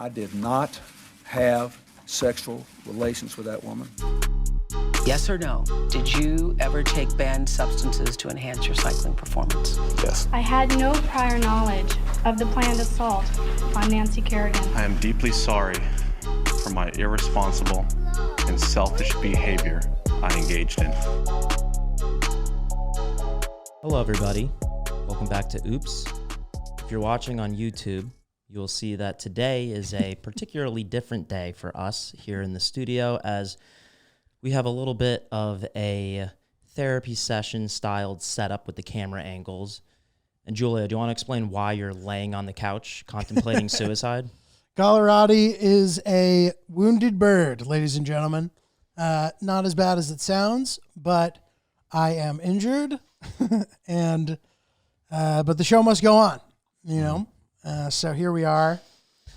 I did not have sexual relations with that woman. Yes or no? Did you ever take banned substances to enhance your cycling performance? Yes. I had no prior knowledge of the planned assault on Nancy Kerrigan. I am deeply sorry for my irresponsible and selfish behavior I engaged in. Hello, everybody. Welcome back to Oops. If you're watching on YouTube, you will see that today is a particularly different day for us here in the studio, as we have a little bit of a therapy session styled setup with the camera angles. And Julia, do you want to explain why you're laying on the couch contemplating suicide? Colorado is a wounded bird, ladies and gentlemen. Not as bad as it sounds, but I am injured, and but the show must go on, you know. So here we are.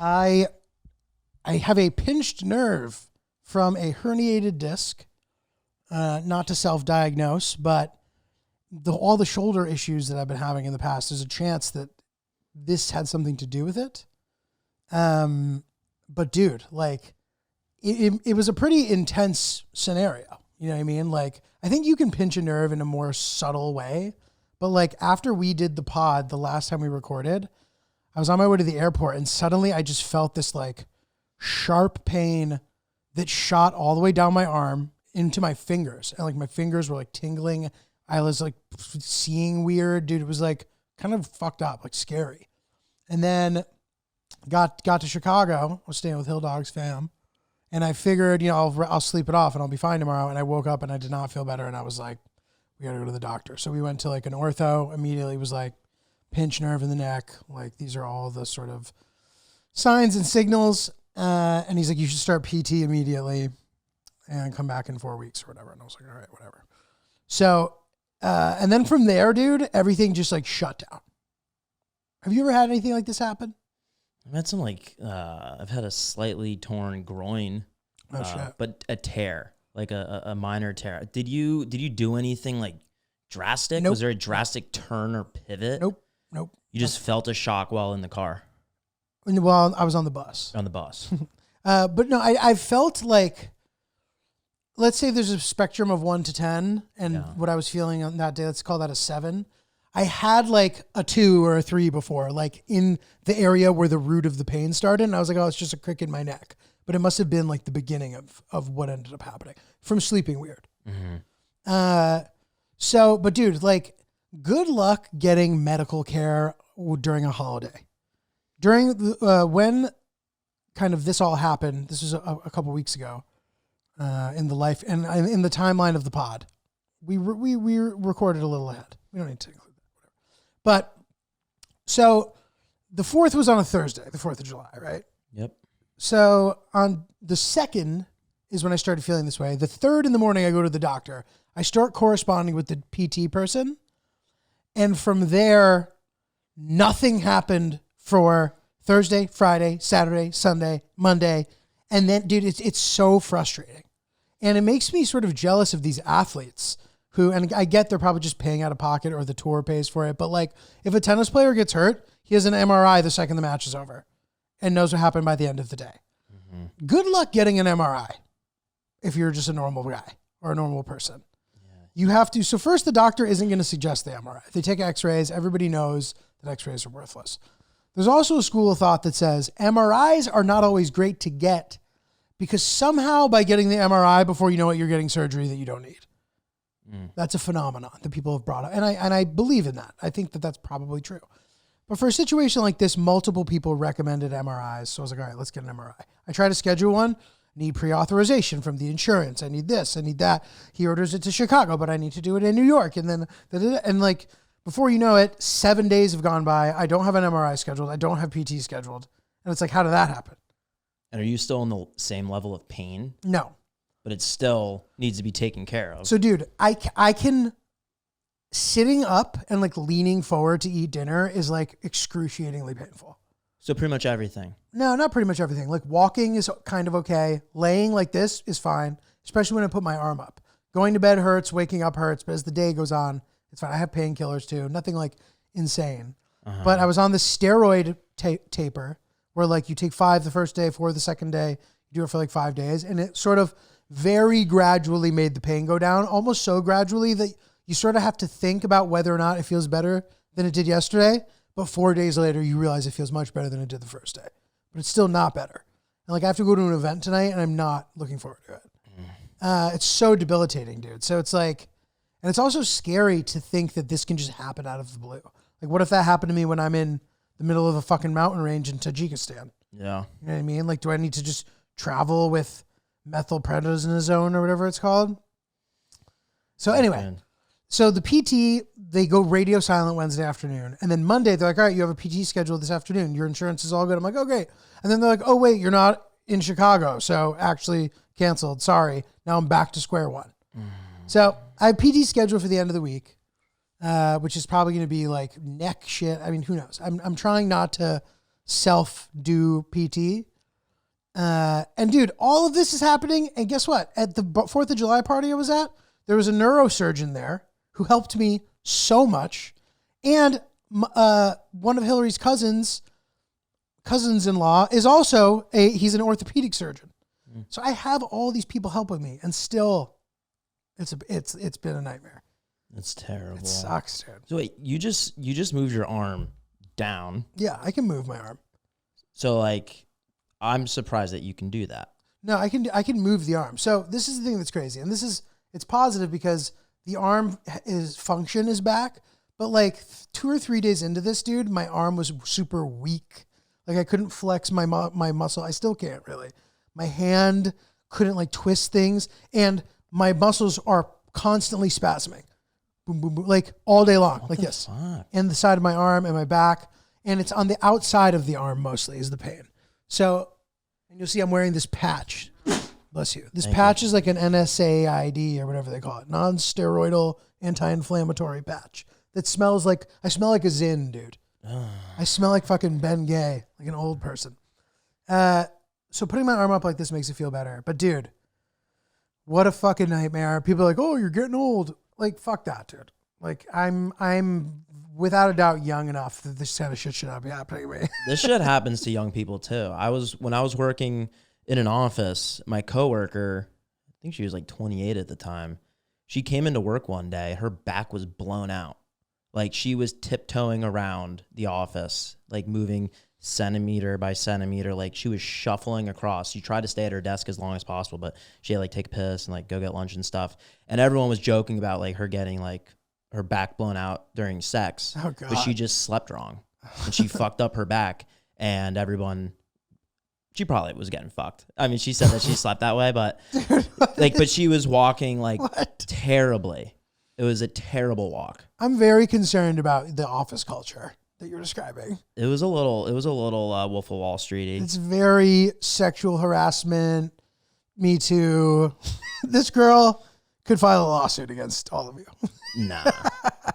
I have a pinched nerve from a herniated disc. Not to self-diagnose, but all the shoulder issues that I've been having in the past, there's a chance that this had something to do with it. But dude, like, it was a pretty intense scenario. You know what I mean? Like, I think you can pinch a nerve in a more subtle way, but like after we did the pod, the last time we recorded, I was on my way to the airport and suddenly I just felt this like sharp pain that shot all the way down my arm into my fingers. And like my fingers were like tingling. I was like seeing weird, dude. It was like kind of fucked up, like scary. And then got to Chicago. I was staying with Hill Dogs fam. And I figured, you know, I'll sleep it off and I'll be fine tomorrow. And I woke up and I did not feel better. And I was like, we got to go to the doctor. So we went to like an ortho. Immediately was like pinch nerve in the neck. Like these are all the sort of signs and signals. And he's like, you should start PT immediately and come back in 4 weeks or whatever. And I was like, all right, whatever. So, and then from there, dude, everything just like shut down. Have you ever had anything like this happen? I've had some I've had a slightly torn groin, but a tear, like a minor tear. Did you do anything like drastic? Nope. Was there a drastic turn or pivot? Nope. You just felt a shock while in the car? Well, I was on the bus. On the bus. But no, I felt like, let's say there's a spectrum of 1 to 10, and what I was feeling on that day, let's call that a 7. I had like a 2 or a 3 before, like in the area where the root of the pain started. And I was like, oh, it's just a crick in my neck. But it must have been like the beginning of what ended up happening from sleeping weird. Mm-hmm. But dude, like good luck getting medical care during a holiday. During when kind of this all happened, this was a couple weeks ago in the life and in the timeline of the pod, we recorded a little ahead. We don't need to include that, whatever. But so the 4th was on a Thursday, the 4th of July, right? Yep. So on the 2nd is when I started feeling this way. The 3rd in the morning, I go to the doctor. I start corresponding with the PT person, and from there, nothing happened for Thursday, Friday, Saturday, Sunday, Monday. And then, dude, it's so frustrating. And it makes me sort of jealous of these athletes who, and I get they're probably just paying out of pocket or the tour pays for it. But like if a tennis player gets hurt, he has an MRI the second the match is over and knows what happened by the end of the day. Mm-hmm. Good luck getting an MRI if you're just a normal guy or a normal person. You have to. So first, the doctor isn't going to suggest the MRI. They take x-rays. Everybody knows that x-rays are worthless. There's also a school of thought that says MRIs are not always great to get because somehow by getting the MRI before you know it, you're getting surgery that you don't need. That's a phenomenon that people have brought up. And I believe in that. I think that that's probably true. But for a situation like this, multiple people recommended MRIs. So I was like, all right, let's get an MRI. I try to schedule one. Need pre-authorization from the insurance. I need this. I need that. He orders it to Chicago, but I need to do it in New York. And then, and like, before you know it, 7 days have gone by. I don't have an MRI scheduled. I don't have PT scheduled. And it's like, how did that happen? And are you still in the same level of pain? No. But it still needs to be taken care of. So, dude, I can, sitting up and like leaning forward to eat dinner is like excruciatingly painful. So pretty much everything. No, not pretty much everything. Like walking is kind of okay. Laying like this is fine, especially when I put my arm up. Going to bed hurts, waking up hurts, but as the day goes on, it's fine. I have painkillers too. Nothing like insane. But I was on the steroid taper, where like you take 5 the first day, 4 the second day, you do it for like 5 days. And it sort of very gradually made the pain go down, almost so gradually that you sort of have to think about whether or not it feels better than it did yesterday. But 4 days later, you realize it feels much better than it did the first day. But it's still not better. And like I have to go to an event tonight and I'm not looking forward to it. It's so debilitating, dude. So it's like, and it's also scary to think that this can just happen out of the blue. Like what if that happened to me when I'm in the middle of a fucking mountain range in Tajikistan? Yeah. You know what I mean? Like, do I need to just travel with methylprednisolone or whatever it's called? So anyway, Man. so the PT, they go radio silent Wednesday afternoon. And then Monday, they're like, all right, you have a PT scheduled this afternoon. Your insurance is all good. I'm like, oh, great. And then they're like, oh, wait, you're not in Chicago. So actually canceled. Sorry. Now I'm back to square one. So I have PT scheduled for the end of the week, which is probably going to be like neck shit. I mean, who knows? I'm trying not to self-do PT. And dude, all of this is happening. And guess what? At the 4th of July party I was at, there was a neurosurgeon there who helped me so much. And one of Hillary's cousins-in-law is also he's an orthopedic surgeon. So I have all these people helping me, and still it's been a nightmare. It's terrible. It sucks, dude. So wait, you just moved your arm down. Yeah, I can move my arm. So like, I'm surprised that you can do that. No, I can move the arm. So this is the thing that's crazy, and it's positive because the arm function is back. But like 2 or 3 days into this, dude, my arm was super weak. Like I couldn't flex my muscle. I still can't really. My hand couldn't like twist things, and my muscles are constantly spasming, boom, boom, boom, like all day long, like this, and the side of my arm and my back, and it's on the outside of the arm mostly is the pain. So, and you'll see I'm wearing this patch. Bless you. This patch is like an NSAID or whatever they call it, non-steroidal anti-inflammatory patch that smells like I smell like a Zin, dude. I smell like fucking Ben Gay, like an old person. So putting my arm up like this makes it feel better. But dude, what a fucking nightmare. People are like, oh, you're getting old. Like, fuck that, dude. Like, I'm without a doubt young enough that this kind of shit should not be happening to me. This shit happens to young people too. When I was working in an office, my coworker, I think she was like 28 at the time, she came into work one day, her back was blown out. Like she was tiptoeing around the office, like moving centimeter by centimeter, like she was shuffling across. She tried to stay at her desk as long as possible, but she had like take a piss and like go get lunch and stuff. And everyone was joking about like her getting like her back blown out during sex. Oh, God. But she just slept wrong and she fucked up her back, and she probably was getting fucked. I mean, she said that she slept that way, but but she was walking like terribly. It was a terrible walk. I'm very concerned about the office culture that you're describing. It was a little Wolf of Wall Street-y. It's very sexual harassment, Me Too. This girl could file a lawsuit against all of you.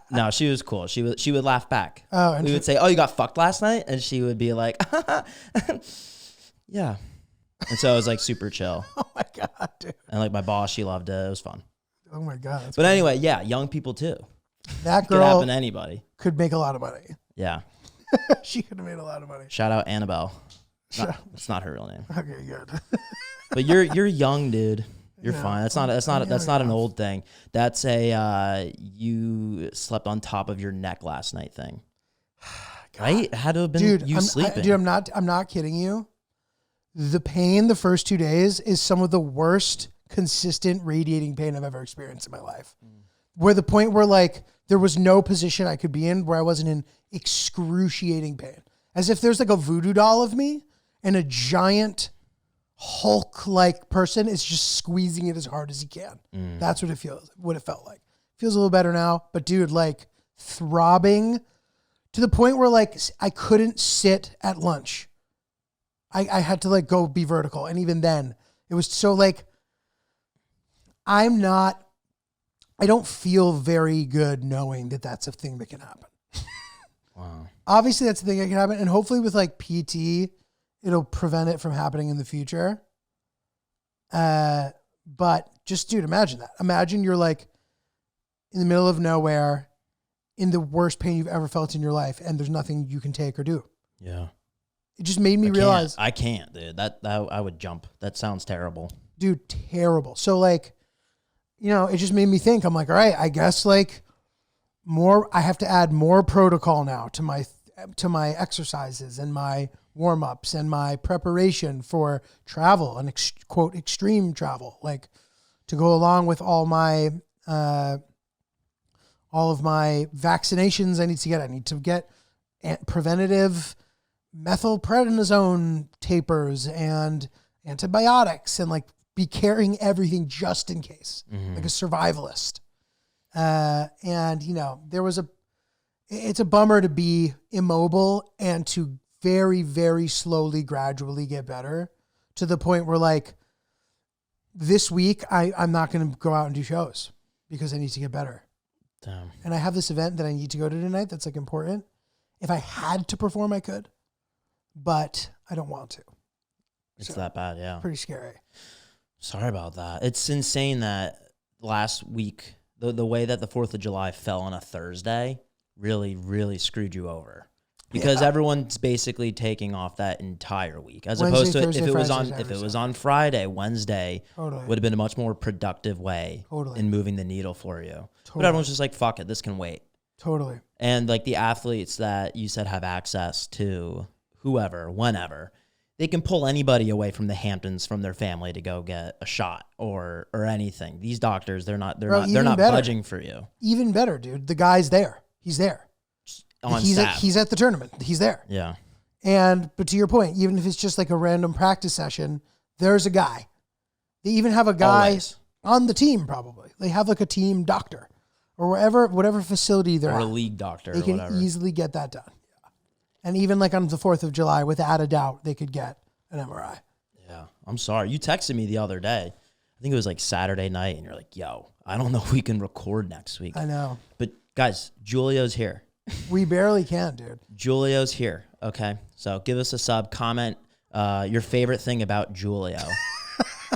No, she was cool. She would laugh back. Oh, and we would say, "Oh, you got fucked last night?" And she would be like, "Yeah." And so it was like super chill. Oh my God, dude. And like my boss, she loved it. It was fun. Oh my God. But anyway, yeah, young people too. That Could girl happen to anybody. could make a lot of money. Yeah. She could have made a lot of money. Shout out Annabelle. It's not her real name. Okay, good. But you're young, dude. You're Yeah, fine. That's not an old thing. That's a you slept on top of your neck last night thing. Right? It had to have been sleeping. I'm not kidding you. The pain the first 2 days is some of the worst consistent radiating pain I've ever experienced in my life. Where the point where like there was no position I could be in where I wasn't in excruciating pain. As if there's like a voodoo doll of me and a giant Hulk-like person is just squeezing it as hard as he can. That's what it felt like. Feels a little better now, but dude, like throbbing to the point where like I couldn't sit at lunch. I had to like go be vertical. And even then it was so like, I don't feel very good knowing that that's a thing that can happen. Wow. Obviously that's a thing that can happen. And hopefully with like PT, it'll prevent it from happening in the future. But just, dude, imagine that. Imagine you're like in the middle of nowhere in the worst pain you've ever felt in your life and there's nothing you can take or do. Yeah. It just made me realize, I can't, dude. That I would jump. That sounds terrible. dude, terrible. So like, it just made me think. I'm like, all right, I guess like I have to add more protocol now to my exercises and my warm-ups and my preparation for travel and quote extreme travel, like to go along with all of my vaccinations I need to get. I need to get preventative methylprednisone tapers and antibiotics and like be carrying everything just in case, like a survivalist. And it's a bummer to be immobile and to very, very slowly, gradually get better to the point where like this week, I'm not going to go out and do shows because I need to get better. Damn. And I have this event that I need to go to tonight that's like important. If I had to perform, I could, but I don't want to. It's that bad, yeah. Pretty scary. Sorry about that. It's insane that last week, the way that the 4th of July fell on a Thursday really, really screwed you over. Because everyone's basically taking off that entire week, as Wednesday, opposed to Thursday, if it was Friday, on Saturday, if it was on Friday, Wednesday Totally. would have been a much more productive way in moving the needle for you. But everyone's just like, fuck it, this can wait. Totally. And like the athletes that you said have access to whoever, whenever, they can pull anybody away from the Hamptons from their family to go get a shot or anything. These doctors, they're not budging for you. Even better, dude. The guy's there. He's there. He's at the tournament. He's there. Yeah. But to your point, even if it's just like a random practice session, there's a guy. They even have a guy Always. on the team. Probably they have like a team doctor or whatever facility they're Or a at. league doctor They or can whatever. easily get that done. Yeah. And even like on the 4th of July, without a doubt, they could get an MRI. Yeah. I'm sorry. You texted me the other day. I think it was like Saturday night, and you're like, yo, I don't know if we can record next week. I know. But guys, Julio's here. We barely can, dude. Julio's here. Okay. So give us a sub, comment your favorite thing about Julio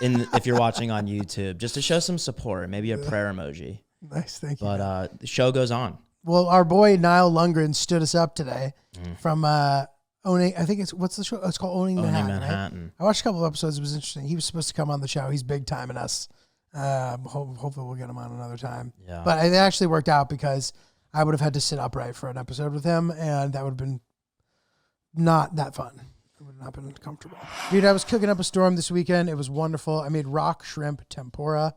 if you're watching on YouTube, just to show some support, maybe a prayer emoji. Nice, thank you. But the show goes on. Well, our boy Niall Lundgren stood us up today from owning. I think what's the show? It's called Owning Manhattan. Right? I watched a couple of episodes. It was interesting. He was supposed to come on the show. He's big time in us. Hopefully we'll get him on another time. Yeah. But it actually worked out because I would have had to sit upright for an episode with him, and that would have been not that fun. It would not have been comfortable. Dude, I was cooking up a storm this weekend. It was wonderful. I made rock shrimp tempura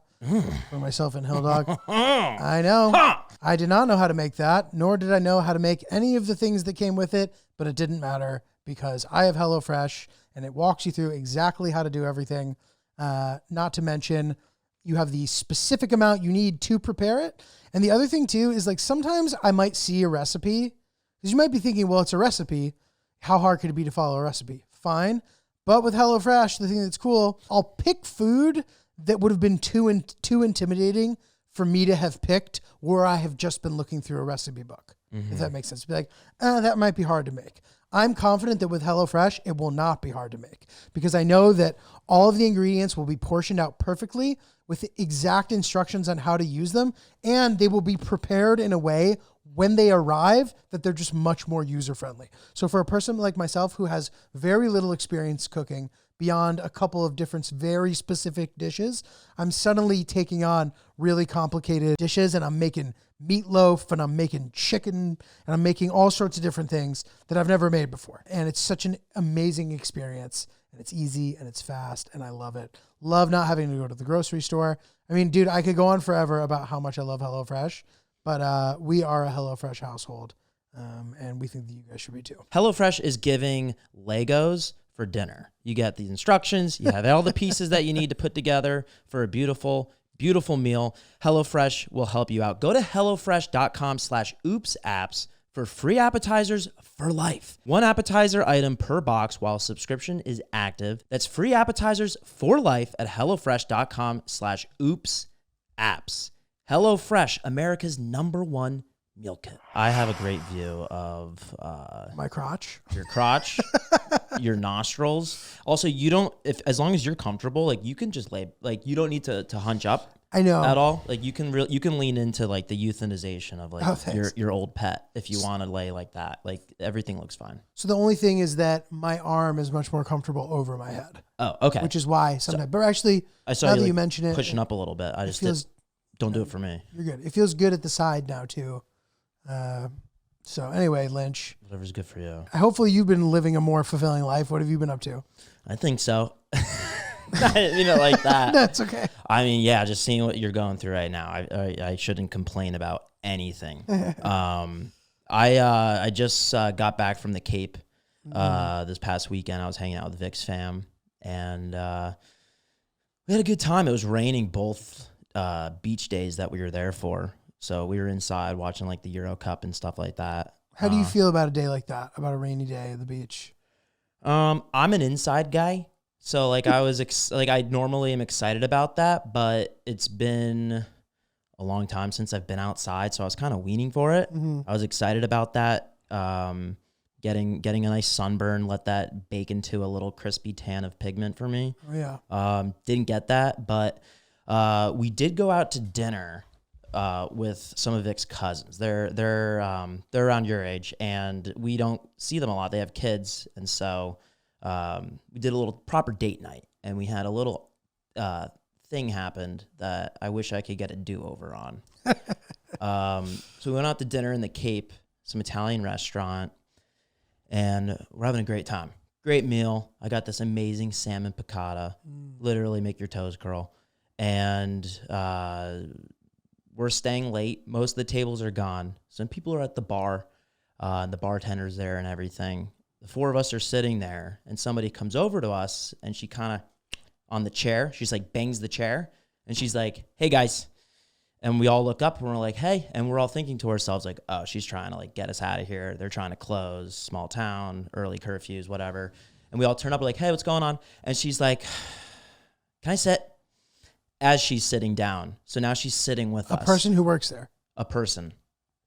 for myself and Hill Dog. I know. I did not know how to make that, nor did I know how to make any of the things that came with it, but it didn't matter because I have HelloFresh, and it walks you through exactly how to do everything. Not to mention, you have the specific amount you need to prepare it. And the other thing too is like sometimes I might see a recipe because you might be thinking, well, it's a recipe. How hard could it be to follow a recipe? Fine. But with HelloFresh, the thing that's cool, I'll pick food that would have been too intimidating for me to have picked where I have just been looking through a recipe book. If that makes sense. Be like, that might be hard to make. I'm confident that with HelloFresh, it will not be hard to make because I know that all of the ingredients will be portioned out perfectly with exact instructions on how to use them, and they will be prepared in a way when they arrive that they're just much more user-friendly. So for a person like myself who has very little experience cooking beyond a couple of different very specific dishes, I'm suddenly taking on really complicated dishes, and I'm making meatloaf, and I'm making chicken, and I'm making all sorts of different things that I've never made before. And it's such an amazing experience, and it's easy, and it's fast, and I love it. Love not having to go to the grocery store. I mean, dude, I could go on forever about how much I love HelloFresh, but we are a HelloFresh household, and we think that you guys should be too. HelloFresh is giving Legos for dinner. You get the instructions. You have all the pieces that you need to put together for a beautiful, beautiful meal. HelloFresh will help you out. Go to HelloFresh.com/oopsapps for free appetizers for life. One appetizer item per box while subscription is active. That's free appetizers for life at HelloFresh.com/oopsapps. HelloFresh, America's #1 meal kit. I have a great view of My crotch. your crotch, your nostrils. Also, you don't, as long as you're comfortable, like you can just lay, like you don't need to hunch up. I know. at all? Like you can lean into like the euthanization of like thanks. your old pet if you want to lay like that. Like everything looks fine. So the only thing is that my arm is much more comfortable over my head, Oh, okay. which is why sometimes. But actually, I saw now you, that like, you mention it, pushing up a little bit. I just don't do it for me. you're good. It feels good at the side now too. So anyway, Lynch, Whatever's good for you. hopefully you've been living a more fulfilling life. What have you been up to? I think so. I didn't mean it like that. That's okay. I mean, yeah, just seeing what you're going through right now. I shouldn't complain about anything. I just got back from the Cape this past weekend. I was hanging out with Vic's fam, and we had a good time. It was raining both beach days that we were there for. So we were inside watching like the Euro Cup and stuff like that. How do you feel about a day like that? About a rainy day at the beach? I'm an inside guy. So like I was I normally am excited about that, but it's been a long time since I've been outside, so I was kind of weaning for it. I was excited about that. Getting a nice sunburn, let that bake into a little crispy tan of pigment for me. Oh yeah. Didn't get that, but we did go out to dinner with some of Vic's cousins. They're around your age, and we don't see them a lot. They have kids, and so we did a little proper date night, and we had a little thing happened that I wish I could get a do-over on. So we went out to dinner in the Cape, some Italian restaurant, and we're having a great time. Great meal. I got this amazing salmon piccata, literally make your toes curl. And we're staying late. Most of the tables are gone. Some people are at the bar, and the bartender's there and everything. The four of us are sitting there, and somebody comes over to us, and she kind of, on the chair, she's like, bangs the chair, and she's like, hey, guys. And we all look up, and we're like, hey. And we're all thinking to ourselves, like, oh, she's trying to, like, get us out of here. They're trying to close, small town, early curfews, whatever. And we all turn up, we're like, hey, what's going on? And she's like, can I sit? As she's sitting down. So now she's sitting with us. A person who works there. A person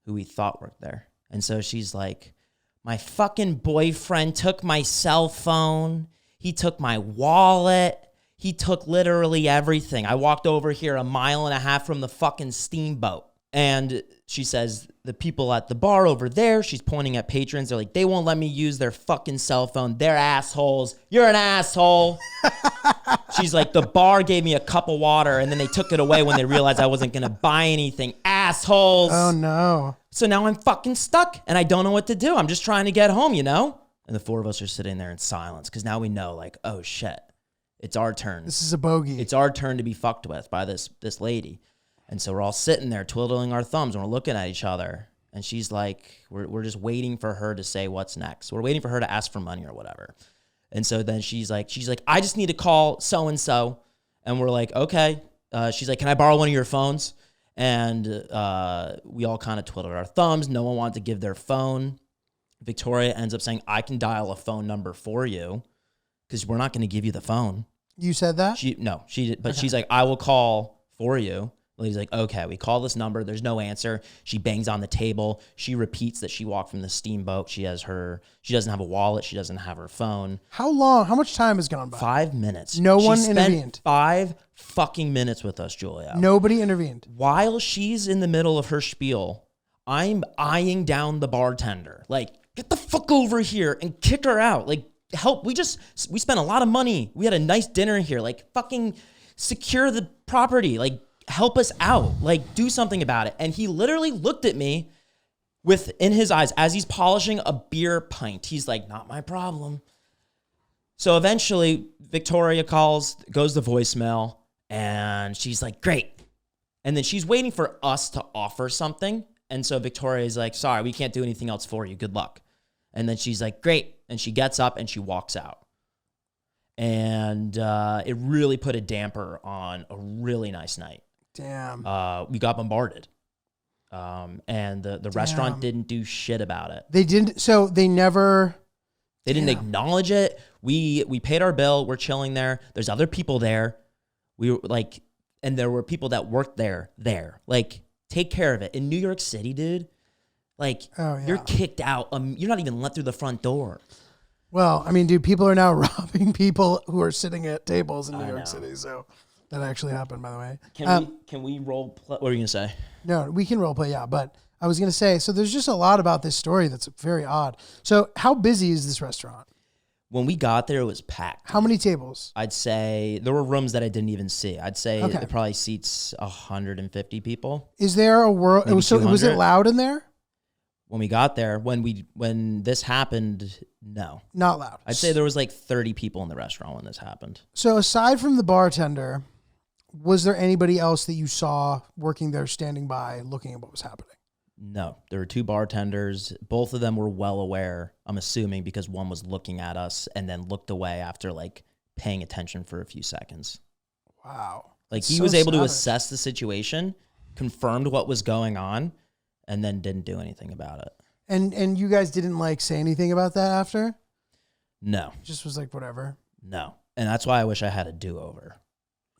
who we thought worked there. And so she's like, my fucking boyfriend took my cell phone. He took my wallet. He took literally everything. I walked over here 1.5 miles from the fucking steamboat. And she says, the people at the bar over there, she's pointing at patrons. They're like, they won't let me use their fucking cell phone. They're assholes. You're an asshole. She's like, the bar gave me a cup of water, and then they took it away when they realized I wasn't going to buy anything. Assholes. Oh, no. So now I'm fucking stuck, and I don't know what to do. I'm just trying to get home, you know? And the four of us are sitting there in silence, because now we know, like, oh, shit. It's our turn. This is a bogey. It's our turn to be fucked with by this lady. And so we're all sitting there twiddling our thumbs, and we're looking at each other. And she's like, we're just waiting for her to say what's next. We're waiting for her to ask for money or whatever. And so then she's like, I just need to call so-and-so. And we're like, okay. She's like, can I borrow one of your phones? And we all kind of twiddled our thumbs. No one wanted to give their phone. Victoria ends up saying, I can dial a phone number for you because we're not going to give you the phone. You said that? She did, but she's like, I will call for you. Lady's like, okay, we call this number. There's no answer. She bangs on the table. She repeats that she walked from the steamboat. She doesn't have a wallet. She doesn't have her phone. How long? How much time has gone by? 5 minutes. No She one spent intervened. 5 fucking minutes with us, Julia. Nobody intervened. While she's in the middle of her spiel, I'm eyeing down the bartender. Like, get the fuck over here and kick her out. Like, help. We spent a lot of money. We had a nice dinner here. Like, fucking secure the property. Like, help us out. Like, do something about it. And he literally looked at me in his eyes as he's polishing a beer pint. He's like, not my problem. So eventually Victoria goes to voicemail, and she's like, great. And then she's waiting for us to offer something. And so Victoria's like, sorry, we can't do anything else for you. Good luck. And then she's like, great. And she gets up and she walks out. And it really put a damper on a really nice night. Damn. We got bombarded. And the restaurant didn't do shit about it. They didn't. So they never. They didn't acknowledge it. We paid our bill. We're chilling there. There's other people there. We were like, and there were people that worked there. Like, take care of it. In New York City, dude, like, you're kicked out. You're not even let through the front door. Well, I mean, dude, people are now robbing people who are sitting at tables in New York City. So That actually happened, by the way. Can we role play? What are you gonna say? No, we can role play, yeah. But I was gonna say, so there's just a lot about this story that's very odd. So how busy is this restaurant? When we got there, it was packed. How many tables? I'd say there were rooms that I didn't even see. I'd say Okay. it probably seats 150 people. Is there a world? Maybe So was it 200? loud in there? When we got there, when this happened, no. Not loud. I'd say there was like 30 people in the restaurant when this happened. So aside from the bartender, was there anybody else that you saw working there, standing by, looking at what was happening? No, there were 2 bartenders. Both of them were well aware, I'm assuming, because one was looking at us and then looked away after like paying attention for a few seconds. Wow. Like That's he so was able to savage. assess the situation, confirmed what was going on, and then didn't do anything about it. And you guys didn't like say anything about that after? No, Just was like whatever. no. And that's why I wish I had a do-over.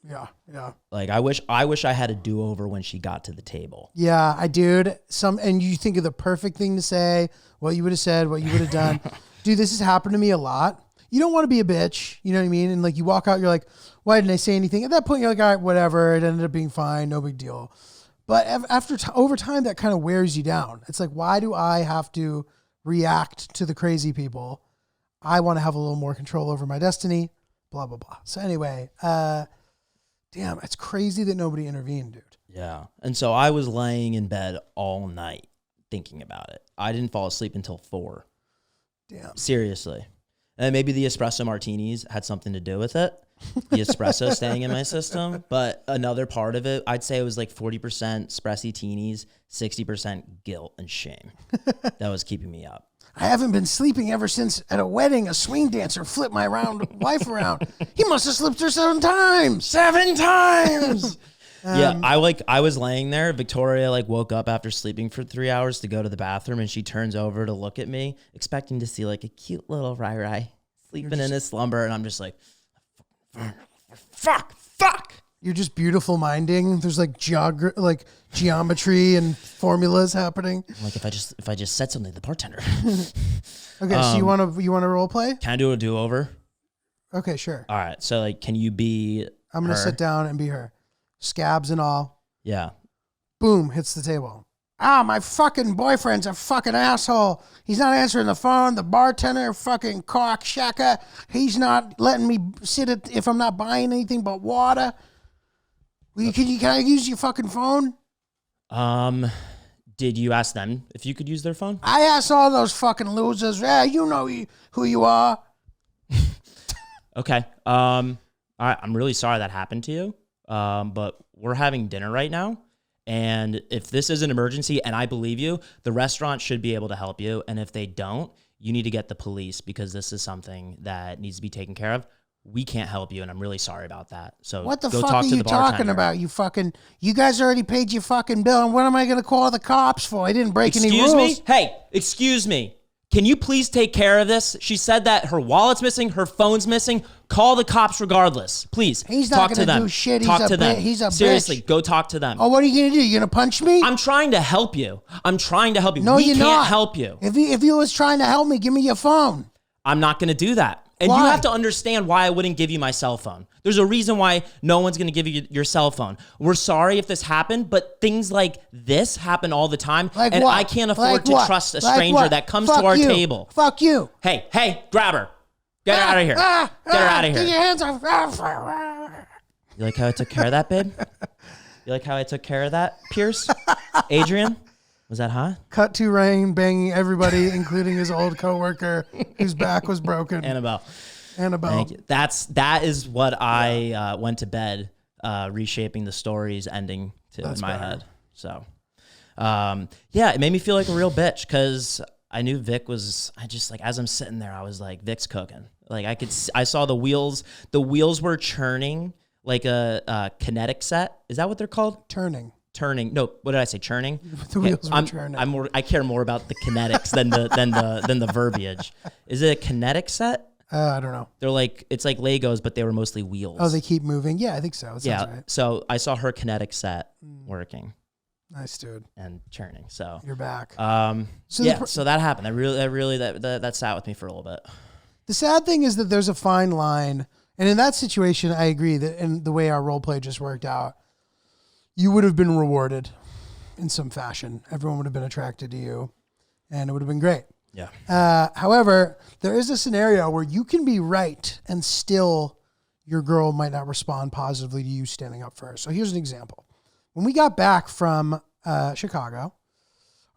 Yeah, yeah. Like I wish I had a do-over when she got to the table. Yeah, and you think of the perfect thing to say, what you would have said, what you would have done. Dude, this has happened to me a lot. You don't want to be a bitch, you know what I mean? And like you walk out, you're like, why didn't I say anything? At that point, you're like, all right, whatever. It ended up being fine, no big deal. But over time, that kind of wears you down. It's like, why do I have to react to the crazy people? I want to have a little more control over my destiny, blah, blah, blah. So anyway, damn, it's crazy that nobody intervened, dude. Yeah. And so I was laying in bed all night thinking about it. I didn't fall asleep until 4. Damn. Seriously. And maybe the espresso martinis had something to do with it. The espresso staying in my system. But another part of it, I'd say it was like 40% espresso teenies, 60% guilt and shame. That was keeping me up. I haven't been sleeping ever since at a wedding a swing dancer flipped my wife around. He must have slipped her 7 times. 7 times. Yeah, I was laying there. Victoria like woke up after sleeping for 3 hours to go to the bathroom, and she turns over to look at me, expecting to see like a cute little Rai sleeping in his slumber, and I'm just like, fuck. You're just beautiful minding. There's like geometry and formulas happening. I'm like, if I just said something to the bartender. Okay, so you want to role play? Can I do a do-over? Okay, sure. All right, so like, can you be I'm gonna her? sit down and be her. Scabs and all. Yeah. Boom, hits the table. Ah, my fucking boyfriend's a fucking asshole. He's not answering the phone. The bartender, fucking cockshacker. He's not letting me sit if I'm not buying anything but water. Can I use your fucking phone? Did you ask them if you could use their phone? I asked all those fucking losers. Yeah, you know who you are. Okay. All right. I'm really sorry that happened to you. But we're having dinner right now. And if this is an emergency, and I believe you, the restaurant should be able to help you. And if they don't, you need to get the police, because this is something that needs to be taken care of. We can't help you, and I'm really sorry about that. So What the go fuck talk are to you the talking bartender. about? You guys already paid your fucking bill, and what am I going to call the cops for? I didn't break any Excuse rules. me? Hey, excuse me. Can you please take care of this? She said that her wallet's missing, her phone's missing. Call the cops regardless. Please. He's not talk to gonna them. do shit. Talk He's to a them. he's a Seriously, bitch. go talk to them. Oh, what are you going to do? You going to punch me? I'm trying to help you. No, we you're can't not. help you. If you was trying to help me, give me your phone. I'm not going to do that. And you Why? have to understand why I wouldn't give you my cell phone. There's a reason why no one's going to give you your cell phone. We're sorry if this happened, but things like this happen all the time. Like and what? I can't afford Like to what? trust a Like stranger what? that comes Fuck to our you. table. Fuck you. Hey, grab her. Get her out of here. Get her out of Get here. your hands off. You like how I took care of that, babe? You like how I took care of that, Pierce? Adrian? Was that hot? Cut to Rain banging everybody, including his old coworker whose back was broken. Annabelle. Annabelle. Thank you. That is what I went to bed reshaping the story's ending in my head. So, it made me feel like a real bitch, because I knew Vic was. I just as I'm sitting there, I was like, Vic's cooking. Like I saw the wheels. The wheels were churning like a kinetic set. Is that what they're called? Turning. No, what did I say? Churning. The wheels were churning. I care more about the kinetics than the verbiage. Is it a kinetic set? I don't know. They're it's like Legos, but they were mostly wheels. Oh, they keep moving? Yeah, I think so. It sounds right. So I saw her kinetic set working Nice, dude. and churning. So You're back. so so that happened. That sat with me for a little bit. The sad thing is that there's a fine line, And in that situation, I agree that in the way our role play just worked out, you would have been rewarded in some fashion. Everyone would have been attracted to you, and it would have been great. Yeah. However, there is a scenario where you can be right and still your girl might not respond positively to you standing up for her. So here's an example. When we got back from Chicago,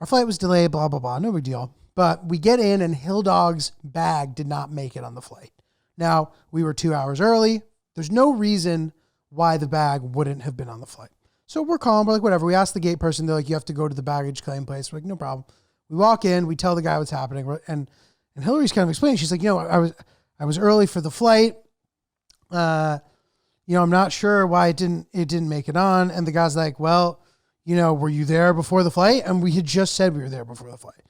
our flight was delayed, blah, blah, blah, no big deal. But we get in and Hill Dog's bag did not make it on the flight. Now, we were 2 hours early. There's no reason why the bag wouldn't have been on the flight. So we're calm. We're like, whatever. We asked the gate person. They're like, you have to go to the baggage claim place. We're like, no problem. We walk in. We tell the guy what's happening. And Hillary's kind of explaining. She's like, I was early for the flight. I'm not sure why it didn't make it on. And the guy's like, well, were you there before the flight? And we had just said we were there before the flight.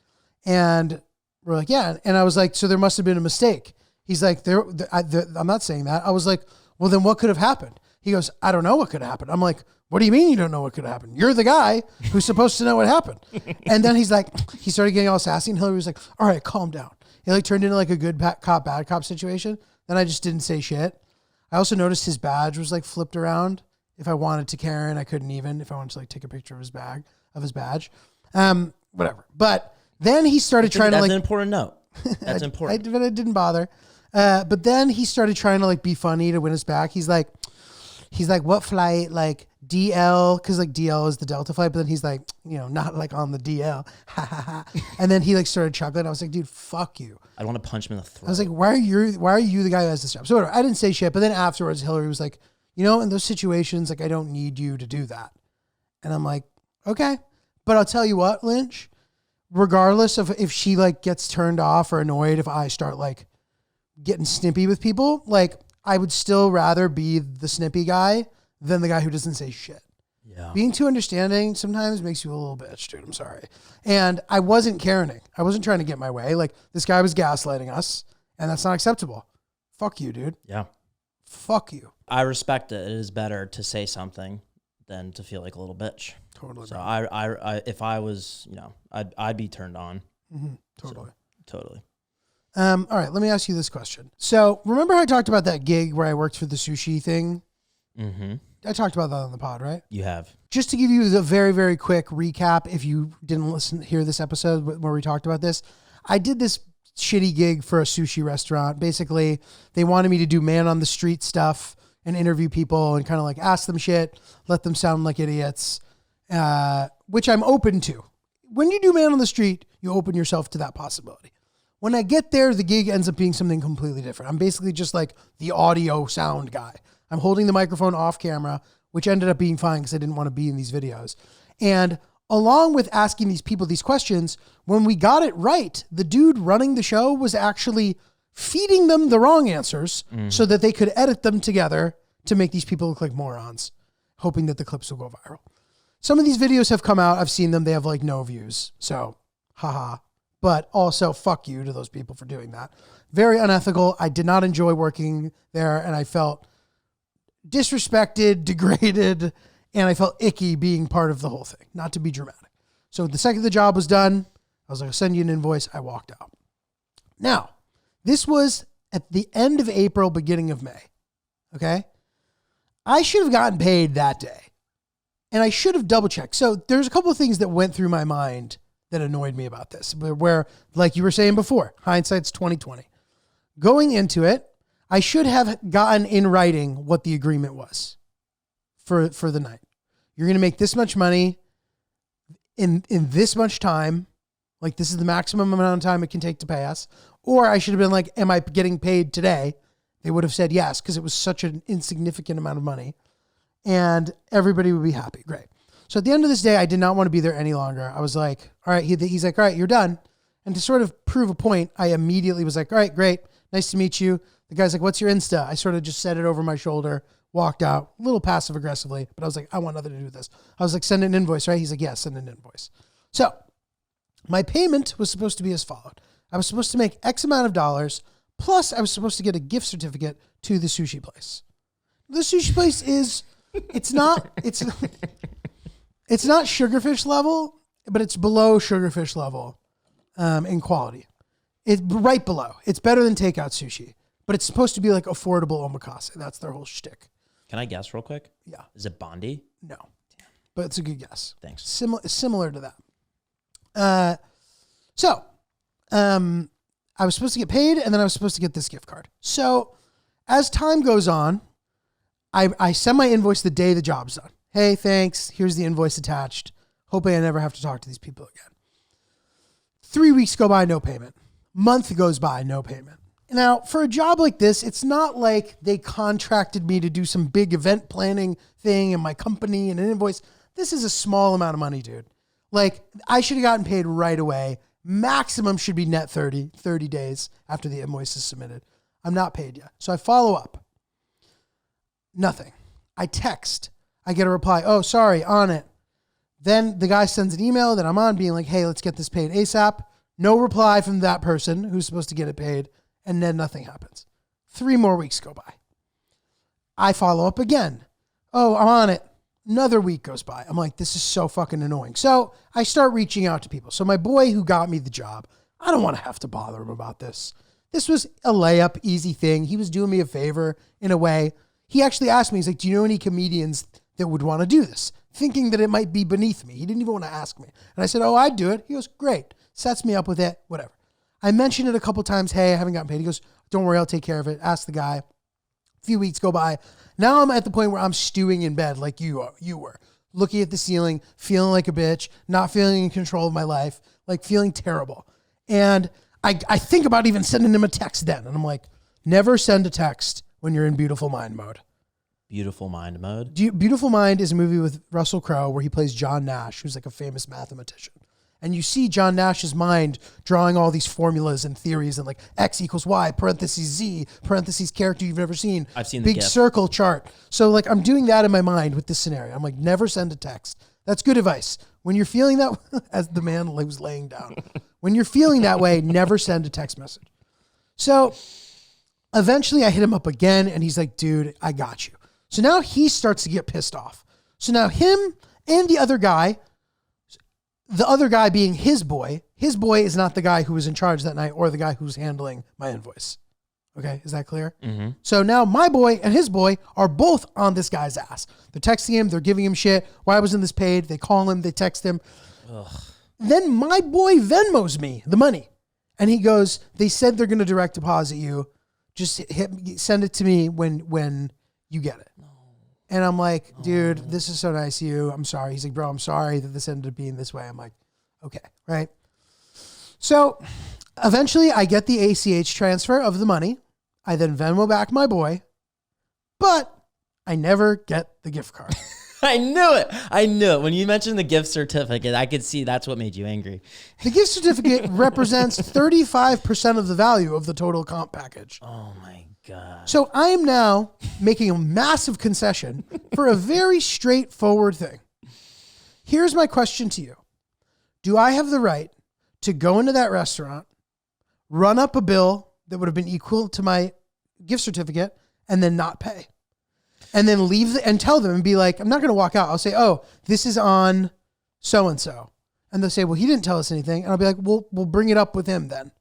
And we're like, yeah. And I was like, so there must have been a mistake. He's like, I'm not saying that. I was like, well, then what could have happened? He goes, I don't know what could have happened. I'm like, what do you mean you don't know what could have happened? You're the guy who's supposed to know what happened. And then he started getting all sassy, and Hillary was like, all right, calm down. He turned into like a good cop, bad cop situation. Then I just didn't say shit. I also noticed his badge was flipped around. If I wanted to Karen, I couldn't even. If I wanted to take a picture of his badge. Whatever. But then he started trying to That's an important note. That's important. But I didn't bother. But then he started trying to be funny to win us back. He's like, what flight? DL, because DL is the Delta flight. But then he's like, not on the DL. And then he started chuckling. I was like, dude, fuck you. I want to punch him in the throat. I was like, why are you the guy who has this job? So whatever. I didn't say shit. But then afterwards, Hillary was like, in those situations, I don't need you to do that. And I'm like, okay. But I'll tell you what, Lynch, regardless of if she gets turned off or annoyed if I start getting snippy with people, I would still rather be the snippy guy than the guy who doesn't say shit. Yeah. Being too understanding sometimes makes you a little bitch, dude. I'm sorry. And I wasn't Karening. I wasn't trying to get my way. This guy was gaslighting us, and that's not acceptable. Fuck you, dude. Yeah. Fuck you. I respect it. It is better to say something than to feel like a little bitch. Totally. So I if I was, I'd be turned on. Mm-hmm. Totally. So, totally. All right, let me ask you this question. So remember how I talked about that gig where I worked for the sushi thing? Mm-hmm. I talked about that on the pod, right? You have. Just to give you the very, very quick recap, if you didn't hear this episode where we talked about this, I did this shitty gig for a sushi restaurant. Basically, they wanted me to do man on the street stuff and interview people and kind of ask them shit, let them sound like idiots, which I'm open to. When you do man on the street, you open yourself to that possibility. When I get there, the gig ends up being something completely different. I'm basically just the audio sound guy. I'm holding the microphone off camera, which ended up being fine because I didn't want to be in these videos. And along with asking these people these questions, when we got it right, the dude running the show was actually feeding them the wrong answers so that they could edit them together to make these people look like morons, hoping that the clips will go viral. Some of these videos have come out. I've seen them. They have no views. So, haha. But also, fuck you to those people for doing that. Very unethical. I did not enjoy working there, and I felt disrespected, degraded, and I felt icky being part of the whole thing. Not to be dramatic. So the second the job was done, I was like, I'll send you an invoice. I walked out. Now, this was at the end of April, beginning of May. Okay? I should have gotten paid that day. And I should have double checked. So there's a couple of things that went through my mind that annoyed me about this, where, like you were saying before, hindsight's 20/20. Going into it, I should have gotten in writing what the agreement was for the night. You're going to make this much money in this much time. This is the maximum amount of time it can take to pay us. Or I should have been like, am I getting paid today? They would have said yes, because it was such an insignificant amount of money. And everybody would be happy. Great. So at the end of this day, I did not want to be there any longer. I was like, all right, he's like, all right, you're done. And to sort of prove a point, I immediately was like, all right, great. Nice to meet you. The guy's like, what's your Insta? I sort of just said it over my shoulder, walked out, a little passive aggressively, but I was like, I want nothing to do with this. I was like, send an invoice, right? He's like, yes, send an invoice. So my payment was supposed to be as followed. I was supposed to make X amount of dollars, plus I was supposed to get a gift certificate to the sushi place. The sushi place it's not Sugarfish level, but it's below Sugarfish level in quality. It's right below. It's better than takeout sushi, but it's supposed to be like affordable omakase. That's their whole shtick. Can I guess real quick? Yeah. Is it Bondi? No, but it's a good guess. Thanks. Similar to that. I was supposed to get paid, and then I was supposed to get this gift card. So as time goes on, I send my invoice the day the job's done. Hey, thanks. Here's the invoice attached. Hoping I never have to talk to these people again. 3 weeks go by, no payment. Month goes by, no payment. Now, for a job like this, it's not like they contracted me to do some big event planning thing in my company and an invoice. This is a small amount of money, dude. Like, I should have gotten paid right away. Maximum should be net 30 days after the invoice is submitted. I'm not paid yet. So I follow up. Nothing. I text. I get a reply. Oh, sorry, on it. Then the guy sends an email that I'm on being like, hey, let's get this paid ASAP. No reply from that person who's supposed to get it paid. And then nothing happens. 3 more weeks go by. I follow up again. Oh, I'm on it. Another week goes by. I'm like, this is so fucking annoying. So I start reaching out to people. So my boy who got me the job, I don't want to have to bother him about this. This was a layup, easy thing. He was doing me a favor in a way. He actually asked me, he's like, do you know any comedians that would want to do this? Thinking that it might be beneath me. He didn't even want to ask me. And I said, oh, I'd do it. He goes, great. Sets me up with it, whatever. I mentioned it a couple times. Hey, I haven't gotten paid. He goes, don't worry, I'll take care of it. Ask the guy. A few weeks go by. Now I'm at the point where I'm stewing in bed like you were. Looking at the ceiling, feeling like a bitch, not feeling in control of my life, like feeling terrible. And I think about even sending him a text then. And I'm like, never send a text when you're in beautiful mind mode. Beautiful mind mode. Beautiful Mind is a movie with Russell Crowe where he plays John Nash, who's like a famous mathematician. And you see John Nash's mind drawing all these formulas and theories and like X equals Y, parentheses Z, parentheses character you've never seen. I've seen the big GIF. circle chart. So like I'm doing that in my mind with this scenario. I'm like, never send a text. That's good advice. When you're feeling that, as the man was laying down, when you're feeling that way, never send a text message. So eventually I hit him up again and he's like, dude, I got you. So now he starts to get pissed off. So now him and the other guy being his boy is not the guy who was in charge that night or the guy who's handling my invoice. Okay, is that clear? Mm-hmm. So now my boy and his boy are both on this guy's ass. They're texting him, they're giving him shit. Why wasn't this paid? They call him, they text him. Ugh. Then my boy Venmos me the money. And he goes, they said they're going to direct deposit you. Just send it to me when you get it. And I'm like, dude, this is so nice of you. I'm sorry. He's like, bro, I'm sorry that this ended up being this way. I'm like, okay, right? So eventually I get the ACH transfer of the money. I then Venmo back my boy, but I never get the gift card. I knew it. When you mentioned the gift certificate, I could see that's what made you angry. The gift certificate represents 35% of the value of the total comp package. Oh my God. So I am now making a massive concession for a very straightforward thing. Here's my question to you. Do I have the right to go into that restaurant, run up a bill that would have been equal to my gift certificate, and then not pay? And then leave and tell them and be like, I'm not going to walk out. I'll say, oh, this is on so-and-so. And they'll say, well, he didn't tell us anything. And I'll be like, we'll bring it up with him then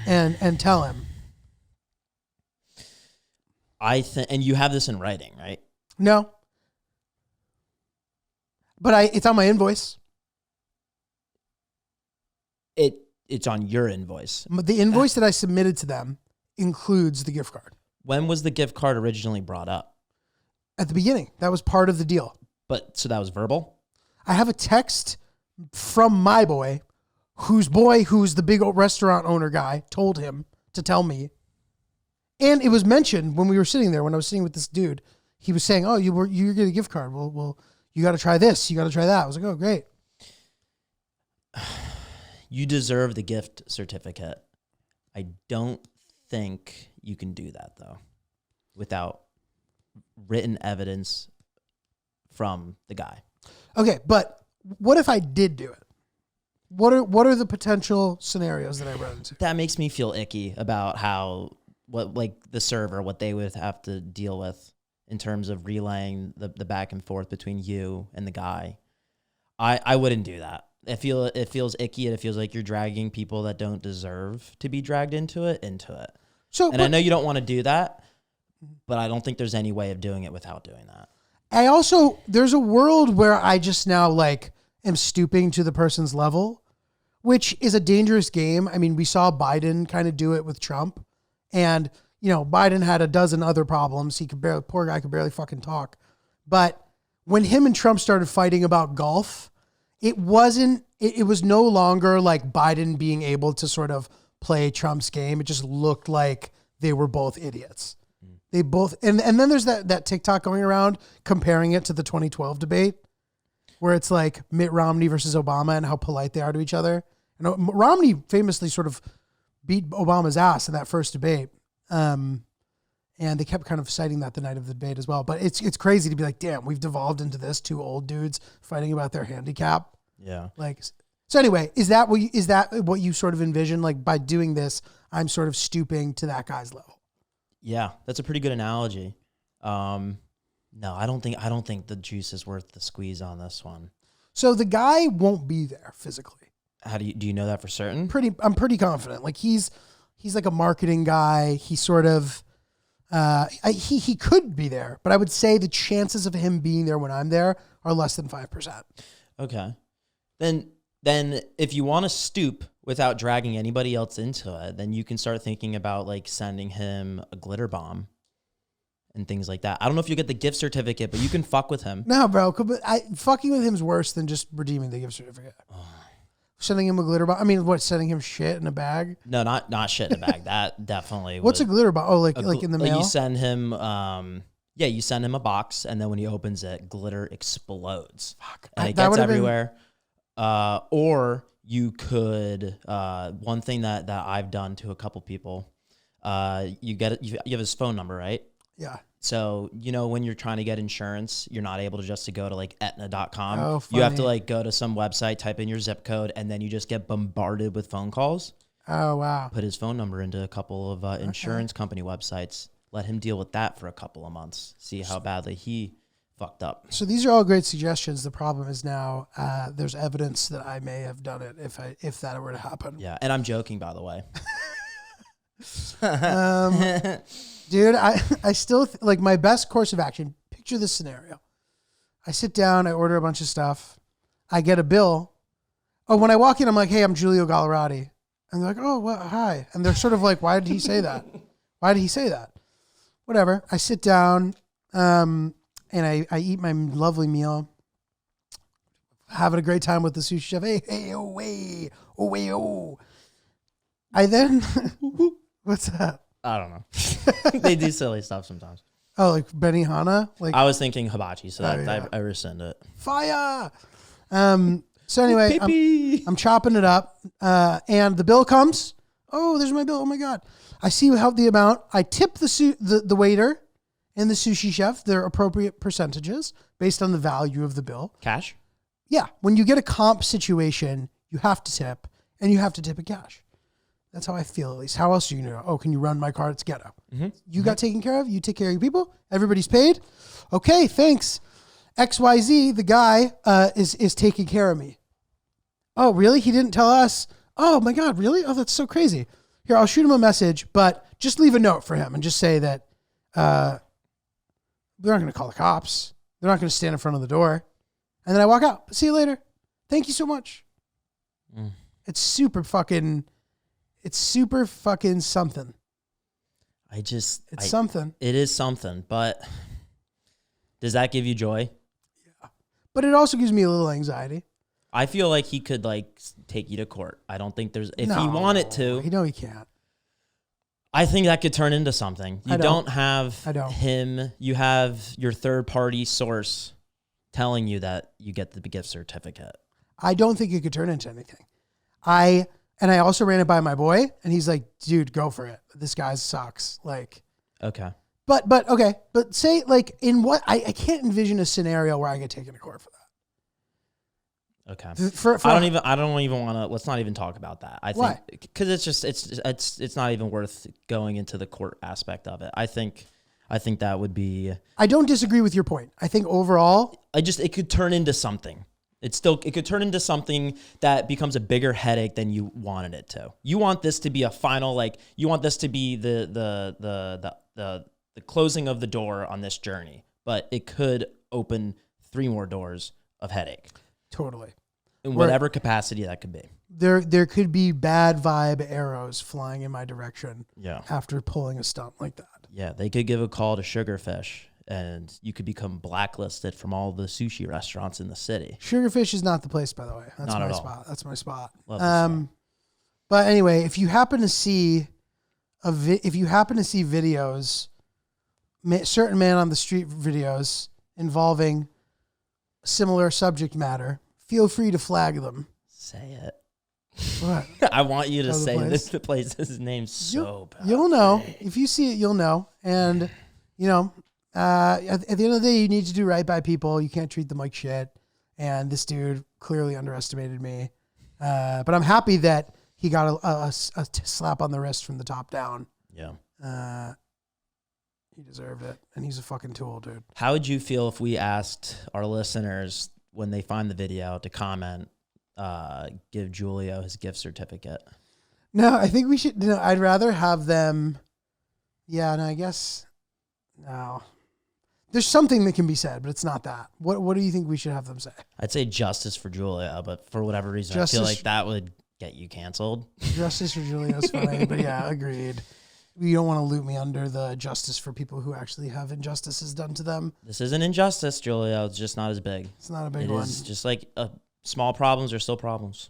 and tell him. I think, and you have this in writing, right? No. But it's on my invoice. It's on your invoice. The invoice that I submitted to them includes the gift card. When was the gift card originally brought up? At the beginning. That was part of the deal. But so that was verbal? I have a text from my boy, who's the big old restaurant owner guy, told him to tell me. And it was mentioned when we were sitting there, when I was sitting with this dude, he was saying, oh, you get a gift card. Well, you got to try this. You got to try that. I was like, oh, great. You deserve the gift certificate. I don't think you can do that, though, without written evidence from the guy. Okay, but what if I did do it? What are the potential scenarios that I run into? That makes me feel icky about what the server, what they would have to deal with in terms of relaying the back and forth between you and the guy. I wouldn't do that. It feels icky, and it feels like you're dragging people that don't deserve to be dragged into it. And I know you don't want to do that, but I don't think there's any way of doing it without doing that. There's a world where I just now like am stooping to the person's level, which is a dangerous game. I mean, we saw Biden kind of do it with Trump, and Biden had a dozen other problems. Poor guy could barely fucking talk. But when him and Trump started fighting about golf, it was no longer like Biden being able to sort of play Trump's game. It just looked like they were both idiots. They both, and then there's that TikTok going around comparing it to the 2012 debate where it's like Mitt Romney versus Obama and how polite they are to each other. And Romney famously sort of beat Obama's ass in that first debate. And they kept kind of citing that the night of the debate as well. But it's crazy to be like, damn, we've devolved into this, two old dudes fighting about their handicap. Yeah. So anyway, is that what you sort of envision? Like by doing this, I'm sort of stooping to that guy's level. Yeah, that's a pretty good analogy. No, I don't think the juice is worth the squeeze on this one. So the guy won't be there physically. How do you know that for certain? I'm pretty confident. Like he's like a marketing guy. He sort of he could be there, but I would say the chances of him being there when I'm there are less than 5%. Okay. Then if you want to stoop without dragging anybody else into it, then you can start thinking about like sending him a glitter bomb and things like that. I don't know if you get the gift certificate, but you can fuck with him. No, bro. Fucking with him is worse than just redeeming the gift certificate. Sending him a glitter bomb. I mean, what? Sending him shit in a bag? No, not shit in a bag. That definitely. What's a glitter bomb? Oh, like in the mail. You send him. You send him a box, and then when he opens it, glitter explodes, and it gets everywhere. Or you could. One thing that I've done to a couple people. You have his phone number, right? Yeah. So, when you're trying to get insurance, you're not able to go to like Aetna.com. Oh, you have to like go to some website, type in your zip code, and then you just get bombarded with phone calls. Oh, wow. Put his phone number into a couple of insurance company websites. Let him deal with that for a couple of months. See how badly he fucked up. So these are all great suggestions. The problem is now there's evidence that I may have done it if that were to happen. Yeah, and I'm joking, by the way. Dude, I still like my best course of action. Picture this scenario. I sit down, I order a bunch of stuff. I get a bill. Oh, when I walk in, I'm like, hey, I'm Giulio Gallerati. And they're like, oh, well, hi. And they're sort of like, why did he say that? Why did he say that? Whatever. I sit down and I eat my lovely meal. Having a great time with the sushi chef. Hey. I then, what's that? I don't know. They do silly stuff sometimes. Oh, like Benihana? Like I was thinking hibachi, so I rescind it. Fire! So anyway, I'm chopping it up, and the bill comes. Oh, there's my bill. Oh my God. I see how the amount. I tip the waiter and the sushi chef their appropriate percentages based on the value of the bill. Cash? Yeah. When you get a comp situation, you have to tip, and you have to tip in cash. That's how I feel, at least. How else do you know? Oh, can you run my card? It's ghetto. Mm-hmm. You got taken care of. You take care of your people. Everybody's paid. Okay, thanks. XYZ, the guy, is taking care of me. Oh, really? He didn't tell us? Oh, my God, really? Oh, that's so crazy. Here, I'll shoot him a message, but just leave a note for him and just say that they're not going to call the cops. They're not going to stand in front of the door. And then I walk out. See you later. Thank you so much. It's super fucking something. It's something. It is something, but does that give you joy? Yeah. But it also gives me a little anxiety. I feel like he could take you to court. I don't think if he wanted to. You know he can't. I think that could turn into something. You don't have him. You have your third party source telling you that you get the gift certificate. I don't think it could turn into anything. I also ran it by my boy, and he's like, dude, go for it. This guy sucks. Okay. But okay. But say, in what, I can't envision a scenario where I get taken to court for that. Okay. I don't even want to, let's not even talk about that. I think, because it's not even worth going into the court aspect of it. I think that would be. I don't disagree with your point. I think overall. It could turn into something. It could turn into something that becomes a bigger headache than you wanted it to. You want this to be a final, like, you want this to be the closing of the door on this journey, but it could open 3 more doors of headache. Totally. In whatever capacity that could be. There could be bad vibe arrows flying in my direction. Yeah. After pulling a stunt like that. Yeah, they could give a call to Sugarfish, and you could become blacklisted from all the sushi restaurants in the city. Sugarfish is not the place, by the way. That's Not my at all. spot. That's my spot. Love this spot. But anyway, if you happen to see videos, certain man on the street videos involving similar subject matter, feel free to flag them. Say it. What? I want you to Know the say place? the place's name so bad. You'll know. If you see it, you'll know. And, you know, at the end of the day, you need to do right by people. You can't treat them like shit. And this dude clearly underestimated me. But I'm happy that he got a slap on the wrist from the top down. Yeah. He deserved it. And he's a fucking tool, dude. How would you feel if we asked our listeners when they find the video to comment, give Julio his gift certificate? No, I think we should. No, I'd rather have them. Yeah, no, I guess. No. There's something that can be said, but it's not that. What do you think we should have them say? I'd say justice for Julio, but for whatever reason, I feel like that would get you canceled. Justice for Julio's funny, but yeah, agreed. You don't want to loop me under the justice for people who actually have injustices done to them. This isn't injustice, Julio. It's just not as big. It's not a big one. It is just like small problems are still problems.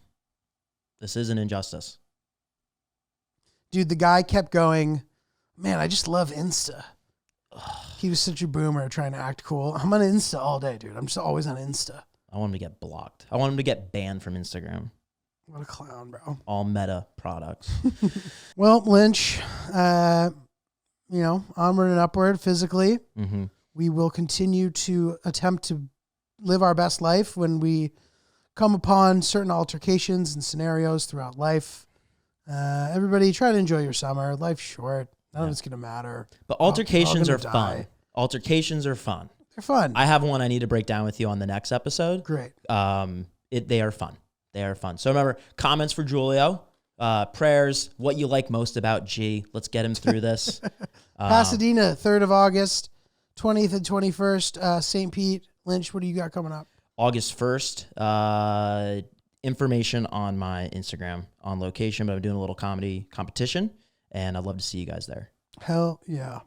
This is an injustice. Dude, the guy kept going, man, I just love Insta. He was such a boomer trying to act cool. I'm on Insta all day, dude. I'm just always on Insta. I want him to get blocked. I want him to get banned from Instagram. What a clown, bro. All Meta products. Well, Lynch, onward and upward physically. Mm-hmm. We will continue to attempt to live our best life when we come upon certain altercations and scenarios throughout life. Everybody, try to enjoy your summer. Life's short. None of it's going to matter. But altercations We're are all fun. gonna die. Altercations are fun. They're fun. I have one I need to break down with you on the next episode. Great. They are fun. They are fun. So remember, comments for Julio, prayers, what you like most about G. Let's get him through this. Pasadena, 3rd of August, 20th and 21st, St. Pete. Lynch, what do you got coming up? August 1st, information on my Instagram on location, but I'm doing a little comedy competition, and I'd love to see you guys there. Hell yeah.